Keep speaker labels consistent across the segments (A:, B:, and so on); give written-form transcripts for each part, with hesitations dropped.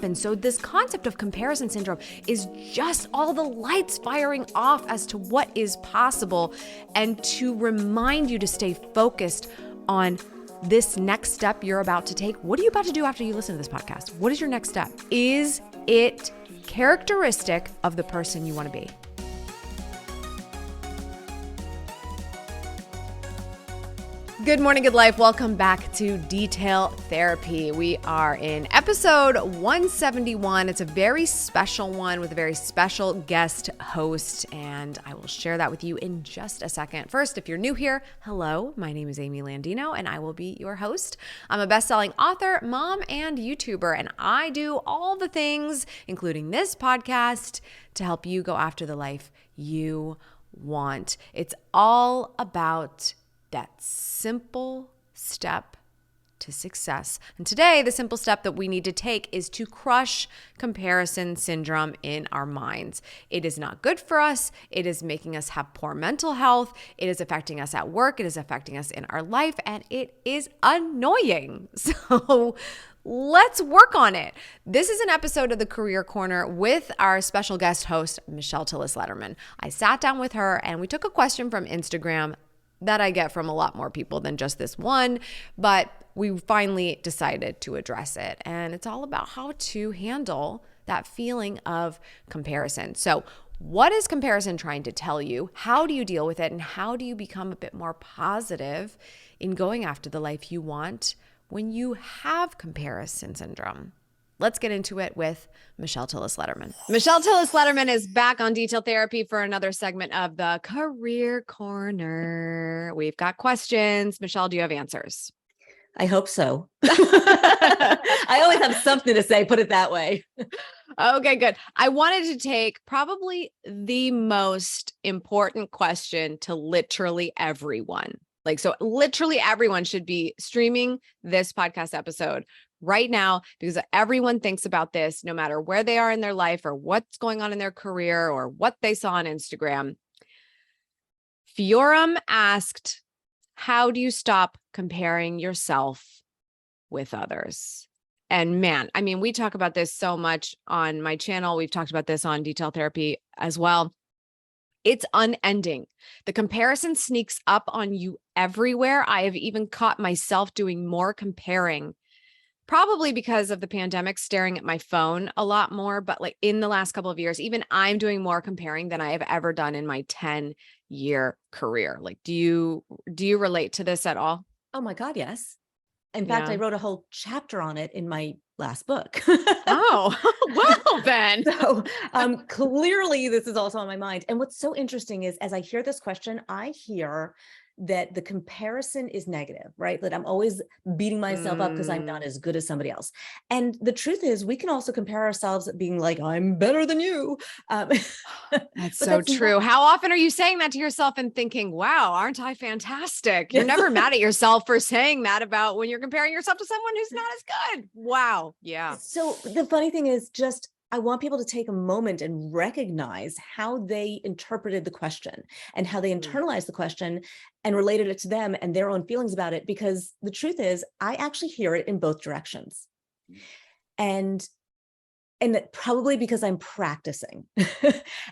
A: And so this concept of comparison syndrome is just all the lights firing off as to what is possible, and to remind you to stay focused on this next step you're about to take. What are you about to do after you listen to this podcast? What is your next step? Is it characteristic of the person you want to be? Good morning, good life. Welcome back to Detail Therapy. We are in episode 171. It's a very special one with a very special guest host, and I will share that with you in just a second. First, if you're new here, hello, my name is Amy Landino, and I will be your host. I'm a best-selling author, mom, and YouTuber, and I do all the things, including this podcast, to help you go after the life you want. It's all about that simple step to success. And today, the simple step that we need to take is to crush comparison syndrome in our minds. It is not good for us. It is making us have poor mental health. It is affecting us at work. It is affecting us in our life, and it is annoying. So let's work on it. This is an episode of the Career Corner with our special guest host, Tillis Lederman. I sat down with her and we took a question from Instagram that I get from a lot more people than just this one, but we finally decided to address it. And it's all about how to handle that feeling of comparison. So what is comparison trying to tell you? How do you deal with it? And how do you become a bit more positive in going after the life you want when you have comparison syndrome? Let's get into it with Tillis Lederman. Tillis Lederman is back on Detail Therapy for another segment of the Career Corner. We've got questions. Michelle, do you have answers?
B: I hope so. I always have something to say, put it that way.
A: Okay, good. I wanted to take probably the most important question to literally everyone. So literally everyone should be streaming this podcast episode right now, because everyone thinks about this, no matter where they are in their life or what's going on in their career or what they saw on Instagram. Fiorum asked, how do you stop comparing yourself with others? And man, I mean, we talk about this so much on my channel. We've talked about this on Detail Therapy as well. It's unending. The comparison sneaks up on you everywhere. I have even caught myself doing more comparing, probably because of the pandemic, staring at my phone a lot more. But like in the last couple of years, even I'm doing more comparing than I have ever done in my 10-year career. Like, do you relate to this at all?
B: Oh my God, yes. In fact, I wrote a whole chapter on it in my last book.
A: Oh, well then.
B: So clearly this is also on my mind. And what's so interesting is, as I hear this question, I hear that the comparison is negative, right? That I'm always beating myself up because I'm not as good as somebody else. And the truth is, we can also compare ourselves being like, I'm better than you.
A: That's so true. How often are you saying that to yourself and thinking, wow, aren't I fantastic? You're never mad at yourself for saying that about when you're comparing yourself to someone who's not as good. Wow. Yeah.
B: So the funny thing is, I want people to take a moment and recognize how they interpreted the question and how they internalized the question and related it to them and their own feelings about it. Because the truth is, I actually hear it in both directions. And that probably because I'm practicing.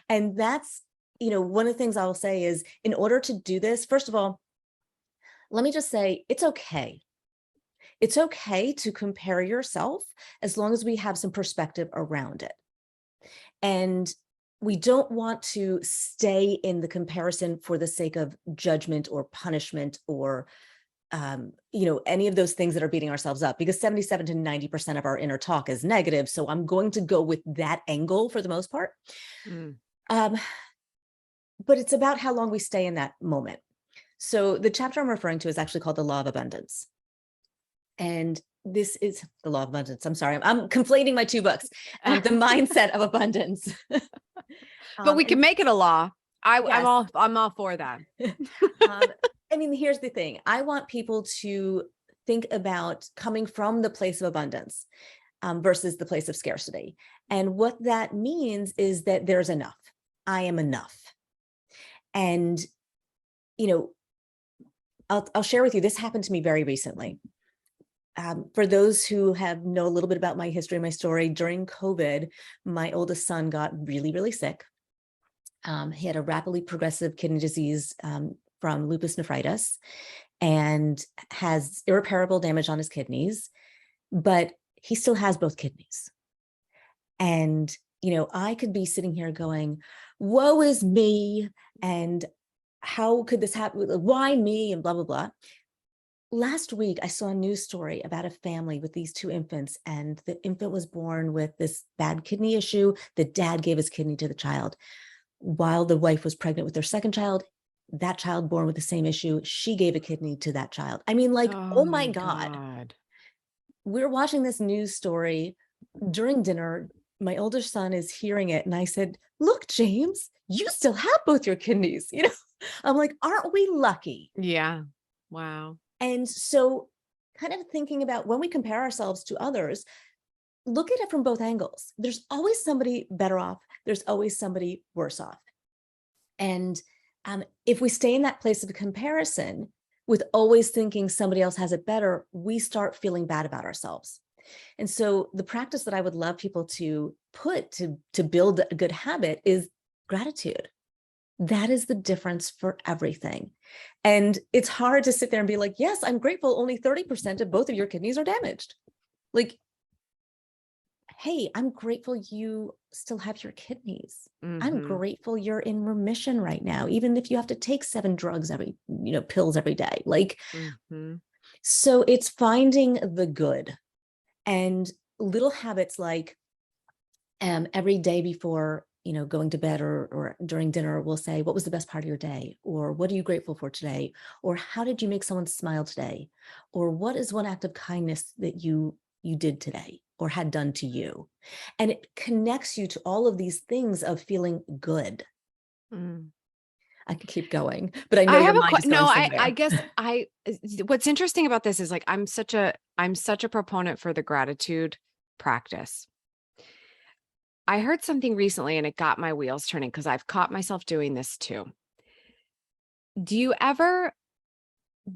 B: And that's, one of the things I'll say is, in order to do this, first of all, let me just say, it's okay. It's okay to compare yourself as long as we have some perspective around it. And we don't want to stay in the comparison for the sake of judgment or punishment or, any of those things that are beating ourselves up, because 77 to 90% of our inner talk is negative. So I'm going to go with that angle for the most part. But it's about how long we stay in that moment. So the chapter I'm referring to is actually called The Law of Abundance. And this is The Law of Abundance. I'm sorry, I'm conflating my two books. The Mindset of Abundance.
A: But we can make it a law. I'm all for that.
B: Here's the thing. I want people to think about coming from the place of abundance versus the place of scarcity. And what that means is that there's enough. I am enough. And, I'll share with you, this happened to me very recently. For those who know a little bit about my history, my story, during COVID, my oldest son got really, really sick. He had a rapidly progressive kidney disease from lupus nephritis and has irreparable damage on his kidneys, but he still has both kidneys. And, I could be sitting here going, woe is me, and how could this happen? Why me? And blah, blah, blah. Last week, I saw a news story about a family with these two infants, and the infant was born with this bad kidney issue. The dad gave his kidney to the child. While the wife was pregnant with their second child, that child born with the same issue, she gave a kidney to that child. I mean, like, oh my God. We're watching this news story during dinner. My older son is hearing it. And I said, look, James, you still have both your kidneys. I'm like, aren't we lucky?
A: Yeah. Wow.
B: And so kind of thinking about when we compare ourselves to others, look at it from both angles. There's always somebody better off. There's always somebody worse off. And if we stay in that place of comparison with always thinking somebody else has it better, we start feeling bad about ourselves. And so the practice that I would love people to put to build a good habit is gratitude. That is the difference for everything. And it's hard to sit there and be like, yes, I'm grateful only 30% of both of your kidneys are damaged. Like, hey, I'm grateful you still have your kidneys. I'm grateful you're in remission right now, even if you have to take 7 drugs pills every day. Like, so it's finding the good, and little habits like every day before going to bed or during dinner, we'll say, what was the best part of your day? Or what are you grateful for today? Or how did you make someone smile today? Or what is one act of kindness that you did today or had done to you? And it connects you to all of these things of feeling good. I could keep going, but I know your mind is going somewhere.
A: I guess what's interesting about this is, like, I'm such a proponent for the gratitude practice. I heard something recently and it got my wheels turning, because I've caught myself doing this too. Do you ever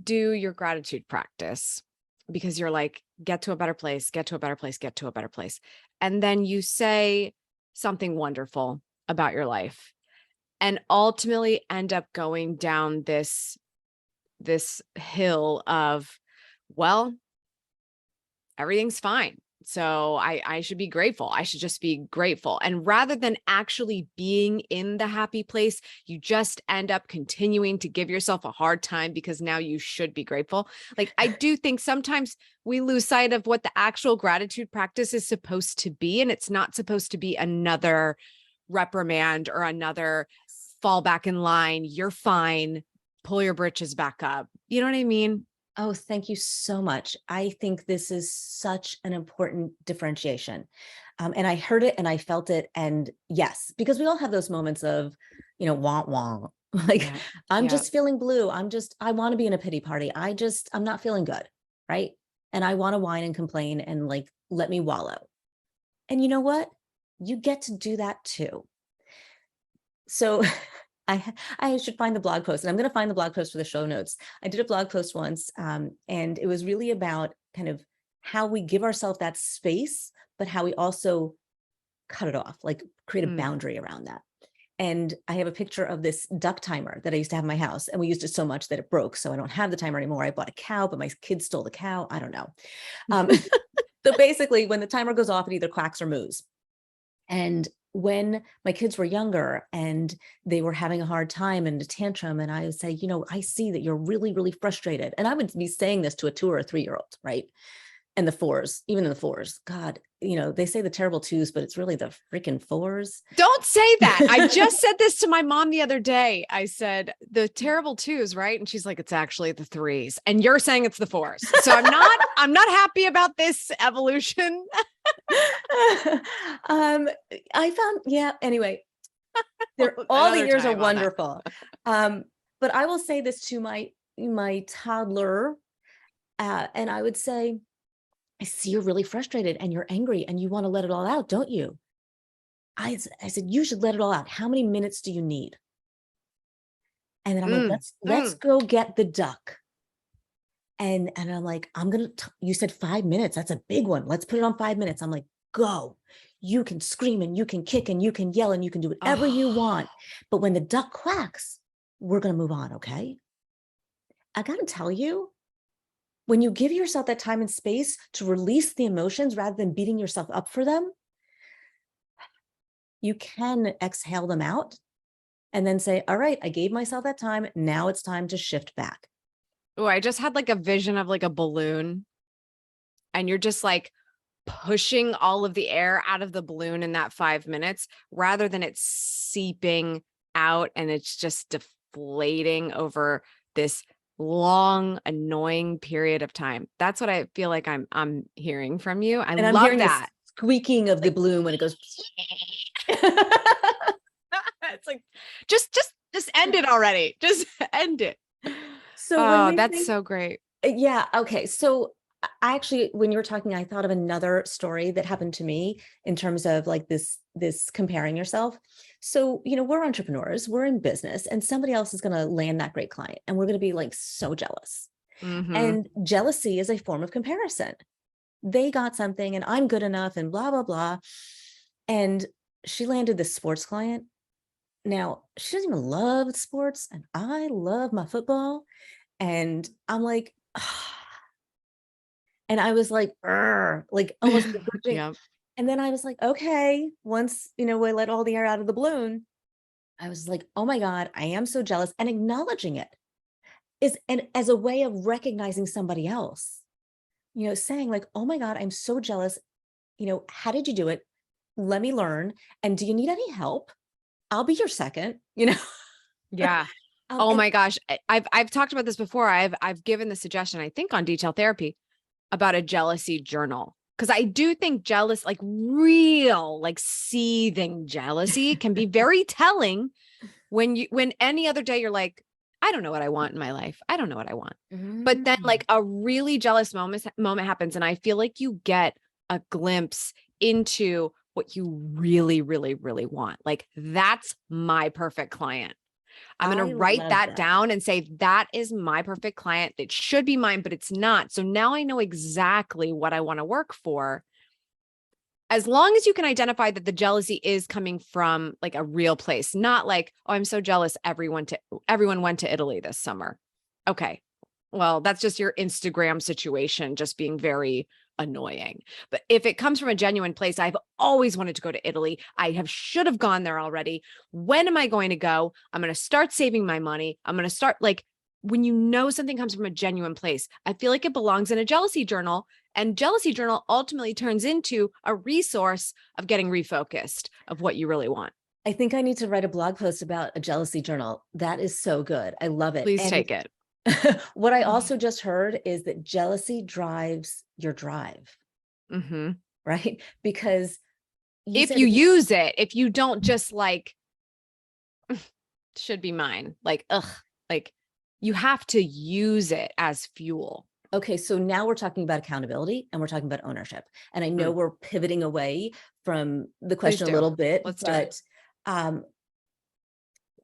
A: do your gratitude practice because you're like, get to a better place, get to a better place, get to a better place, and then you say something wonderful about your life and ultimately end up going down this hill of, well, everything's fine, so I should be grateful. I should just be grateful. And rather than actually being in the happy place, you just end up continuing to give yourself a hard time because now you should be grateful. Like, I do think sometimes we lose sight of what the actual gratitude practice is supposed to be. And it's not supposed to be another reprimand or another fall back in line. You're fine. Pull your britches back up. You know what I mean?
B: Oh, thank you so much. I think this is such an important differentiation. And I heard it and I felt it. And yes, because we all have those moments of, wah, wah. Like, I'm just feeling blue. I want to be in a pity party. I'm not feeling good. Right. And I want to whine and complain and like, let me wallow. And you know what? You get to do that too. So I should find the blog post, and I'm going to find the blog post for the show notes. I did a blog post once, and it was really about kind of how we give ourselves that space, but how we also cut it off, like create a boundary around that. And I have a picture of this duck timer that I used to have in my house, and we used it so much that it broke. So I don't have the timer anymore. I bought a cow, but my kids stole the cow. I don't know. So basically, when the timer goes off, it either quacks or moos. And when my kids were younger and they were having a hard time and a tantrum, and I would say, I see that you're really, really frustrated. And I would be saying this to a 2 or a 3-year-old, right? And the 4s, even in the 4s, God, they say the terrible 2s, but it's really the freaking 4s.
A: Don't say that. I just said this to my mom the other day. I said the terrible 2s, right? And she's like, it's actually the 3s. And you're saying it's the 4s. So I'm not happy about this evolution. Anyway,
B: all the years are wonderful. But I will say this to my toddler, and I would say, I see you're really frustrated and you're angry and you want to let it all out, don't you? I said, you should let it all out. How many minutes do you need? And then I'm like, let's go get the duck. And I'm like, you said 5 minutes. That's a big one. Let's put it on 5 minutes. I'm like, go. You can scream and you can kick and you can yell and you can do whatever you want. But when the duck quacks, we're going to move on. Okay. I got to tell you, when you give yourself that time and space to release the emotions rather than beating yourself up for them, you can exhale them out and then say, all right, I gave myself that time. Now it's time to shift back.
A: Oh, I just had like a vision of like a balloon, and you're just like pushing all of the air out of the balloon in that 5 minutes rather than it seeping out and it's just deflating over this long, annoying period of time. That's what I feel like I'm hearing from you. I
B: And I'm
A: love
B: hearing
A: that.
B: the squeaking of the balloon when it goes.
A: It's like, just end it already. Just end it.
B: So
A: that's so great.
B: Yeah. Okay. So I actually, when you were talking, I thought of another story that happened to me in terms of like this comparing yourself. So, we're entrepreneurs, we're in business, and somebody else is going to land that great client, and we're going to be like so jealous. And jealousy is a form of comparison. They got something and I'm good enough and blah, blah, blah. And she landed this sports client. Now, she doesn't even love sports, and I love my football. And I'm like, and I was like almost begrudging.
A: Yep.
B: And then I was like, okay, once, we let all the air out of the balloon, I was like, oh my God, I am so jealous, and acknowledging it and as a way of recognizing somebody else, saying like, oh my God, I'm so jealous. How did you do it? Let me learn. And do you need any help? I'll be your second,
A: Yeah. Oh my gosh. I've talked about this before. I've given the suggestion, I think on Detail Therapy, about a jealousy journal. Cause I do think like real, like seething jealousy can be very telling when any other day you're like, I don't know what I want in my life. I don't know what I want. But then like a really jealous moment happens. And I feel like you get a glimpse into what you really, really, really want. Like, that's my perfect client. I'm going to write that down and say, that is my perfect client. It should be mine, but it's not. So now I know exactly what I want to work for. As long as you can identify that the jealousy is coming from like a real place, not like, oh, I'm so jealous everyone went to Italy this summer. Okay. Well, that's just your Instagram situation just being very annoying. But if it comes from a genuine place, I've always wanted to go to Italy. should have gone there already. When am I going to go? I'm going to start saving my money. I'm going to start, like, when something comes from a genuine place, I feel like it belongs in a jealousy journal, and jealousy journal ultimately turns into a resource of getting refocused of what you really want.
B: I think I need to write a blog post about a jealousy journal. That is so good. I love it.
A: Please take it.
B: What I also just heard is that jealousy drives your drive, right? Because
A: if you use it, if you don't just like, should be mine, like, like you have to use it as fuel.
B: Okay, so now we're talking about accountability and we're talking about ownership. And I know we're pivoting away from the question a little bit, but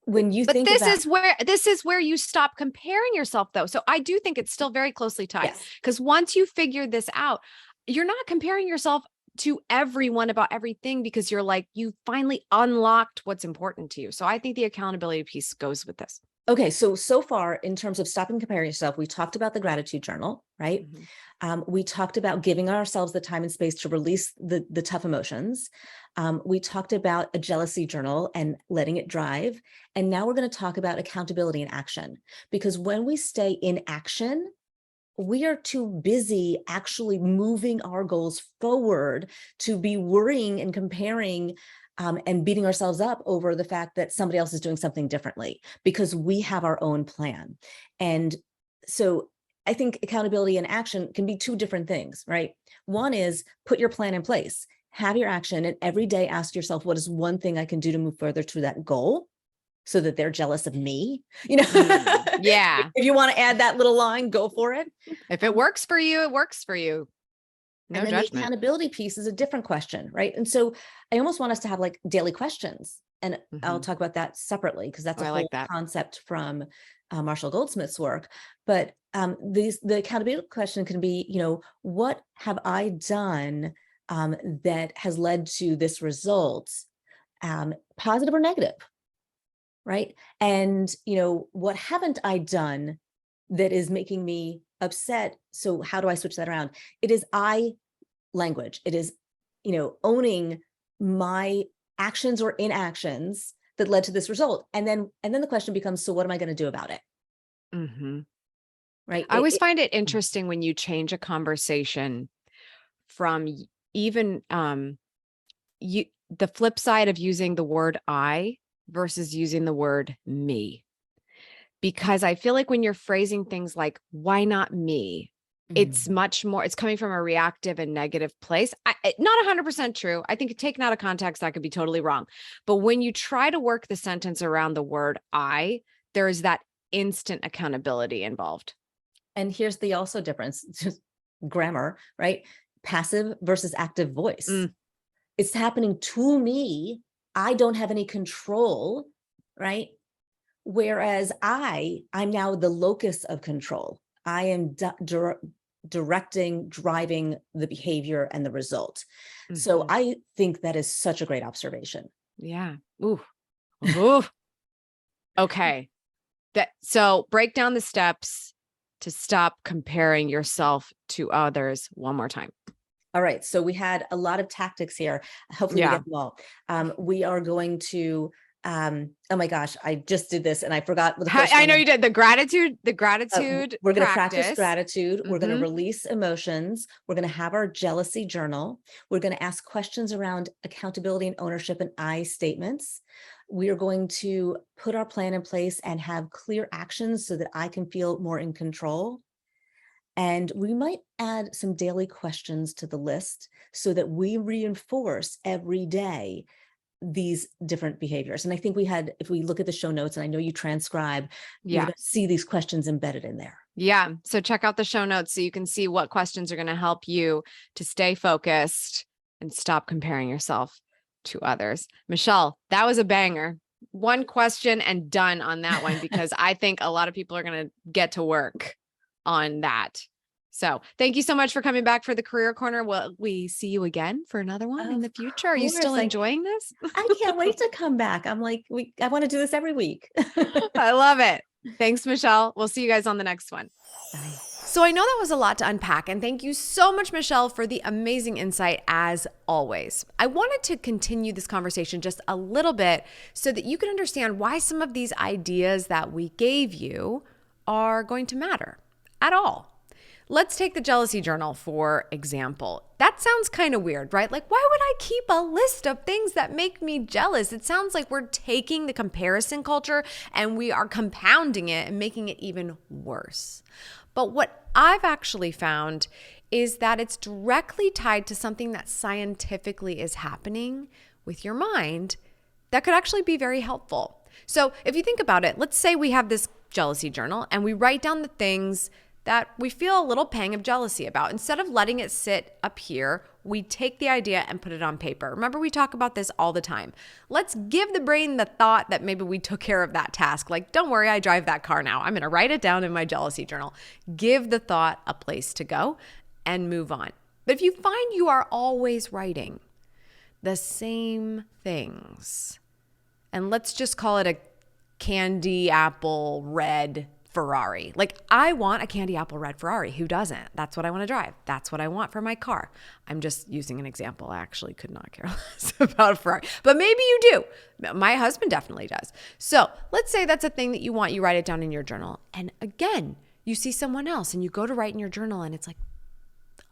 B: when you think
A: this is where you stop comparing yourself, though. So I do think it's still very closely tied, because once you figure this out, you're not comparing yourself to everyone about everything, because you're like, you finally unlocked what's important to you. So I think the accountability piece goes with this.
B: Okay, so far in terms of stopping comparing yourself, we talked about the gratitude journal, right? We talked about giving ourselves the time and space to release the tough emotions. We talked about a jealousy journal and letting it drive. And now we're going to talk about accountability and action, because when we stay in action, we are too busy actually moving our goals forward to be worrying and comparing and beating ourselves up over the fact that somebody else is doing something differently, because we have our own plan. And so I think accountability and action can be two different things, right? One is put your plan in place, have your action, and every day ask yourself, what is one thing I can do to move further to that goal, so that they're jealous of me,
A: Yeah.
B: If you want to add that little line, go for it.
A: If it works for you, it works for you. No
B: and then
A: judgment.
B: The accountability piece is a different question, right? And so I almost want us to have like daily questions, and I'll talk about that separately, because that's a whole concept from Marshall Goldsmith's work. But the accountability question can be, what have I done that has led to this result, positive or negative, right? And, what haven't I done that is making me upset? So how do I switch that around? It is I language. It is, owning my actions or inactions that led to this result. And then the question becomes, so what am I going to do about it?
A: Mm-hmm.
B: Right.
A: I always find it interesting when you change a conversation from even the flip side of using the word I versus using the word me. Because I feel like when you're phrasing things like, why not me? It's much more, it's coming from a reactive and negative place. Not 100% true. I think taken out of context, that could be totally wrong. But when you try to work the sentence around the word I, there is that instant accountability involved.
B: And here's the also difference, just grammar, right? Passive versus active voice. It's happening to me. I don't have any control, right? Whereas I'm now the locus of control. I am directing, driving the behavior and the result. So I think that is such a great observation.
A: Yeah. Ooh. Ooh. Okay. So break down the steps to stop comparing yourself to others one more time.
B: All right. So we had a lot of tactics here. Hopefully we get them all. We are going to, oh my gosh, I just did this and I forgot what the first
A: I know
B: one.
A: you did the gratitude
B: We're going to practice gratitude. We're going to
A: Mhm.
B: release emotions. We're going to have our jealousy journal. We're going to ask questions around accountability and ownership and I statements. We are going to put our plan in place and have clear actions so that I can feel more in control. And we might add some daily questions to the list so that we reinforce every day these different behaviors. And I think if we look at the show notes, and I know you transcribe, you're going to see these questions embedded in there.
A: Yeah. So check out the show notes so you can see what questions are going to help you to stay focused and stop comparing yourself to others. Michelle, that was a banger. One question and done on that one, because I think a lot of people are going to get to work on that. So thank you so much for coming back for the Career Corner. Will we see you again for another one in the future? Are you still enjoying this?
B: I can't wait to come back. I'm like, I want to do this every week.
A: I love it. Thanks, Michelle. We'll see you guys on the next one.
B: Bye.
A: So I know that was a lot to unpack, and thank you so much, Michelle, for the amazing insight as always. I wanted to continue this conversation just a little bit so that you can understand why some of these ideas that we gave you are going to matter at all. Let's take the jealousy journal, for example. That sounds kind of weird, right? Like, why would I keep a list of things that make me jealous? It sounds like we're taking the comparison culture and we are compounding it and making it even worse. But what I've actually found is that it's directly tied to something that scientifically is happening with your mind that could actually be very helpful. So if you think about it, let's say we have this jealousy journal and we write down the things that we feel a little pang of jealousy about. Instead of letting it sit up here, we take the idea and put it on paper. Remember, we talk about this all the time. Let's give the brain the thought that maybe we took care of that task. Like, don't worry, I drive that car now. I'm going to write it down in my jealousy journal. Give the thought a place to go and move on. But if you find you are always writing the same things, and let's just call it a candy apple red Ferrari. Like, I want a candy apple red Ferrari. Who doesn't? That's what I want to drive. That's what I want for my car. I'm just using an example. I actually could not care less about a Ferrari, but maybe you do. My husband definitely does. So let's say that's a thing that you want. You write it down in your journal. And again, you see someone else and you go to write in your journal and it's like,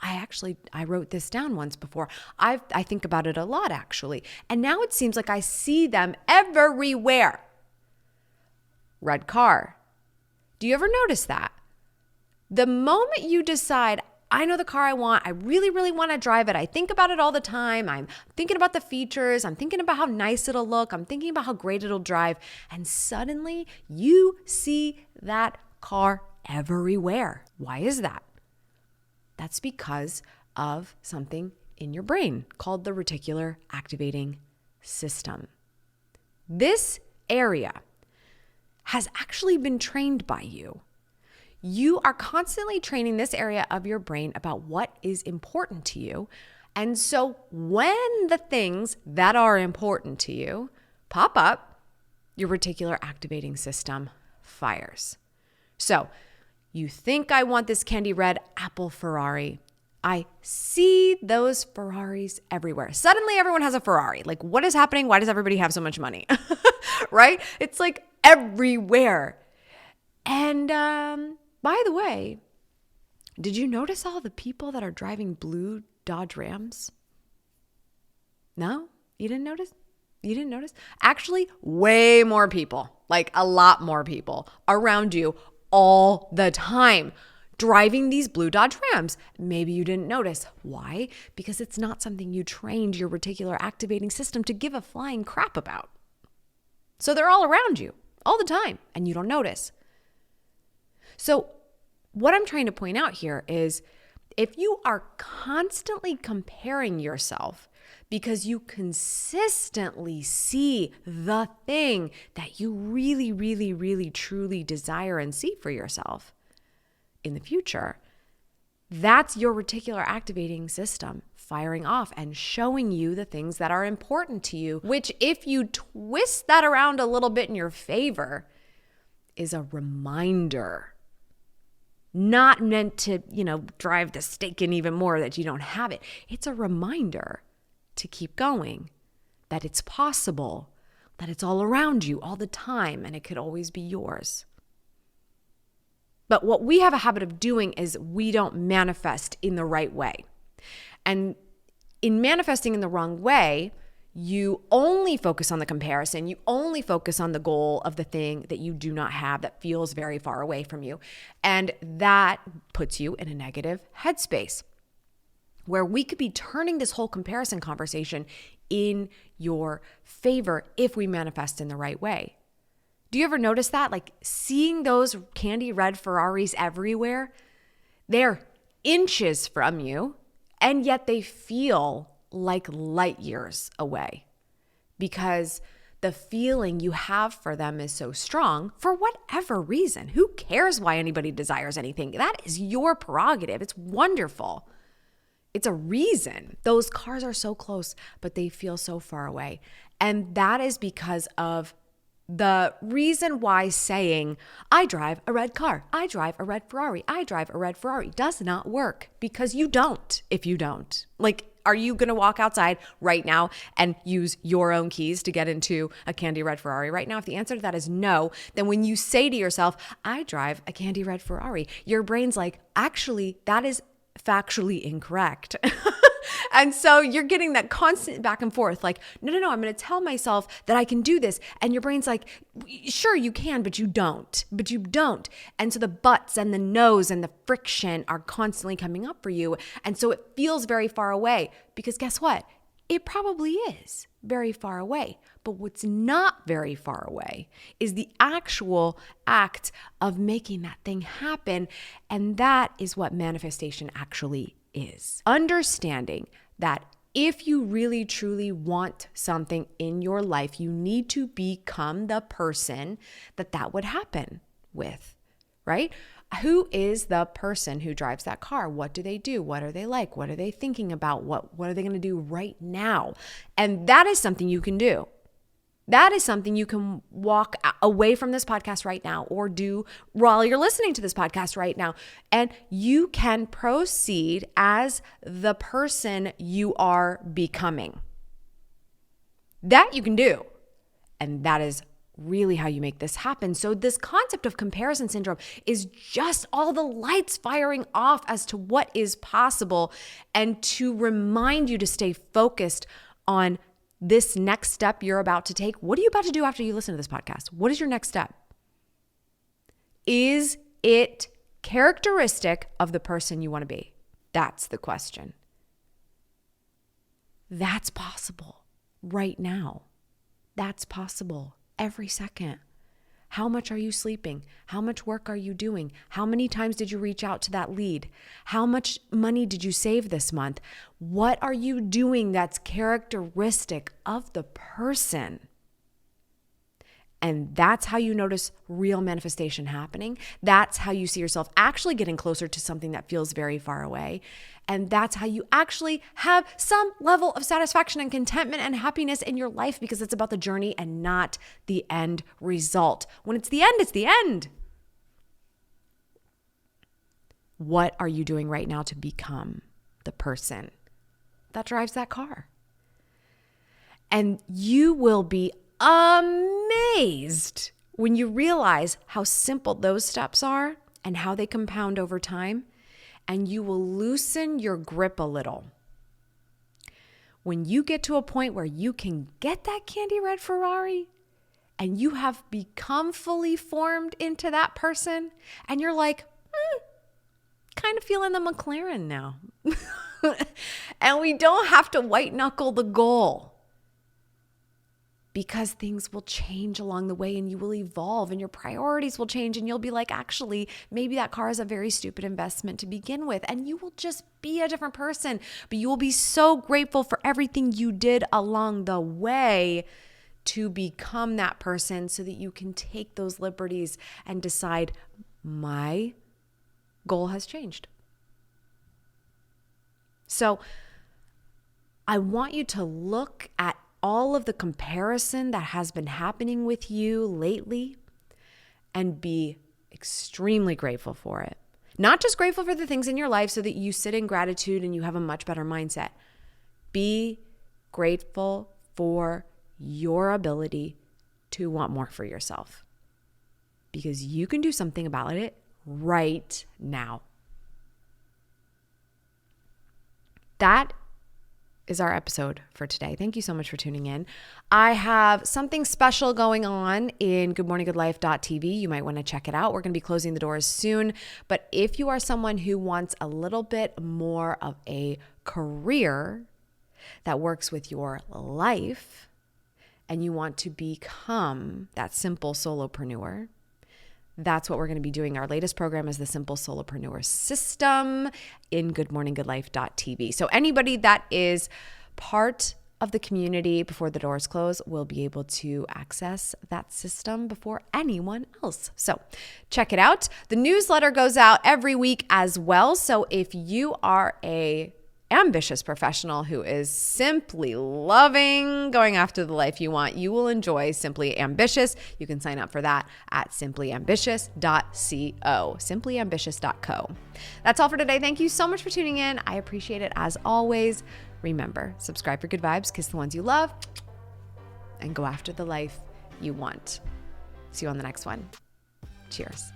A: I wrote this down once before. I think about it a lot, actually. And now it seems like I see them everywhere. Red car. Do you ever notice that? The moment you decide, I know the car I want, I really, really want to drive it, I think about it all the time, I'm thinking about the features, I'm thinking about how nice it'll look, I'm thinking about how great it'll drive, and suddenly you see that car everywhere. Why is that? That's because of something in your brain called the reticular activating system. This area has actually been trained by you. you are constantly training this area of your brain about what is important to you. And so when the things that are important to you pop up, your reticular activating system fires. So you think I want this candy red apple Ferrari. I see those Ferraris everywhere. Suddenly everyone has a Ferrari. Like, what is happening? Why does everybody have so much money? Right? It's like everywhere. And by the way, did you notice all the people that are driving blue Dodge Rams? No? You didn't notice? You didn't notice? Actually, way more people, like a lot more people around you all the time driving these blue Dodge Rams. Maybe you didn't notice. Why? Because it's not something you trained your reticular activating system to give a flying crap about. So they're all around you all the time and you don't notice. So what I'm trying to point out here is if you are constantly comparing yourself because you consistently see the thing that you really, really, really, truly desire and see for yourself in the future, that's your reticular activating system firing off and showing you the things that are important to you, which if you twist that around a little bit in your favor, is a reminder. Not meant to, drive the stake in even more that you don't have it. It's a reminder to keep going, that it's possible, that it's all around you all the time, and it could always be yours. But what we have a habit of doing is we don't manifest in the right way. And in manifesting in the wrong way, you only focus on the comparison. You only focus on the goal of the thing that you do not have that feels very far away from you. And that puts you in a negative headspace where we could be turning this whole comparison conversation in your favor if we manifest in the right way. Do you ever notice that? Like seeing those candy red Ferraris everywhere, they're inches from you, and yet they feel like light years away because the feeling you have for them is so strong for whatever reason. Who cares why anybody desires anything? That is your prerogative. It's wonderful. It's a reason. Those cars are so close, but they feel so far away. And that is because of the reason why saying, I drive a red car, I drive a red Ferrari, I drive a red Ferrari does not work because you don't if you don't. Like, are you going to walk outside right now and use your own keys to get into a candy red Ferrari right now? If the answer to that is no, then when you say to yourself, I drive a candy red Ferrari, your brain's like, actually, that is factually incorrect. And so you're getting that constant back and forth, like, no, I'm going to tell myself that I can do this. And your brain's like, sure, you can, but you don't. And so the buts and the no's and the friction are constantly coming up for you. And so it feels very far away because guess what? It probably is very far away. But what's not very far away is the actual act of making that thing happen. And that is what manifestation actually is. Understanding that if you really truly want something in your life, you need to become the person that would happen with, right? Who is the person who drives that car? What do they do? What are they like? What are they thinking about? What are they going to do right now? And that is something you can do. That is something you can walk away from this podcast right now or do while you're listening to this podcast right now. And you can proceed as the person you are becoming. That you can do. And that is really how you make this happen. So this concept of comparison syndrome is just all the lights firing off as to what is possible and to remind you to stay focused on this next step you're about to take. What are you about to do after you listen to this podcast? What is your next step? Is it characteristic of the person you want to be? That's the question. That's possible right now. That's possible every second. How much are you sleeping? How much work are you doing? How many times did you reach out to that lead? How much money did you save this month? What are you doing that's characteristic of the person? And that's how you notice real manifestation happening. That's how you see yourself actually getting closer to something that feels very far away. And that's how you actually have some level of satisfaction and contentment and happiness in your life, because it's about the journey and not the end result. When it's the end, it's the end. What are you doing right now to become the person that drives that car? And you will be amazed when you realize how simple those steps are and how they compound over time, and you will loosen your grip a little. When you get to a point where you can get that candy red Ferrari and you have become fully formed into that person, and you're like, kind of feeling the McLaren now. And we don't have to white knuckle the goal, because things will change along the way and you will evolve and your priorities will change, and you'll be like, actually, maybe that car is a very stupid investment to begin with. And you will just be a different person, but you will be so grateful for everything you did along the way to become that person, so that you can take those liberties and decide, my goal has changed. So I want you to look at all of the comparison that has been happening with you lately and be extremely grateful for it. Not just grateful for the things in your life so that you sit in gratitude and you have a much better mindset. Be grateful for your ability to want more for yourself, because you can do something about it right now. That is our episode for today. Thank you so much for tuning in. I have something special going on in goodmorninggoodlife.tv. You might want to check it out. We're going to be closing the doors soon. But if you are someone who wants a little bit more of a career that works with your life, and you want to become that simple solopreneur, that's what we're going to be doing. Our latest program is the Simple Solopreneur System in goodmorninggoodlife.tv. So anybody that is part of the community before the doors close will be able to access that system before anyone else. So check it out. The newsletter goes out every week as well. So if you are a ambitious professional who is simply loving going after the life you want, you will enjoy Simply Ambitious. You can sign up for that at simplyambitious.co, simplyambitious.co. That's all for today. Thank you so much for tuning in. I appreciate it as always. Remember, subscribe for good vibes, kiss the ones you love, and go after the life you want. See you on the next one. Cheers.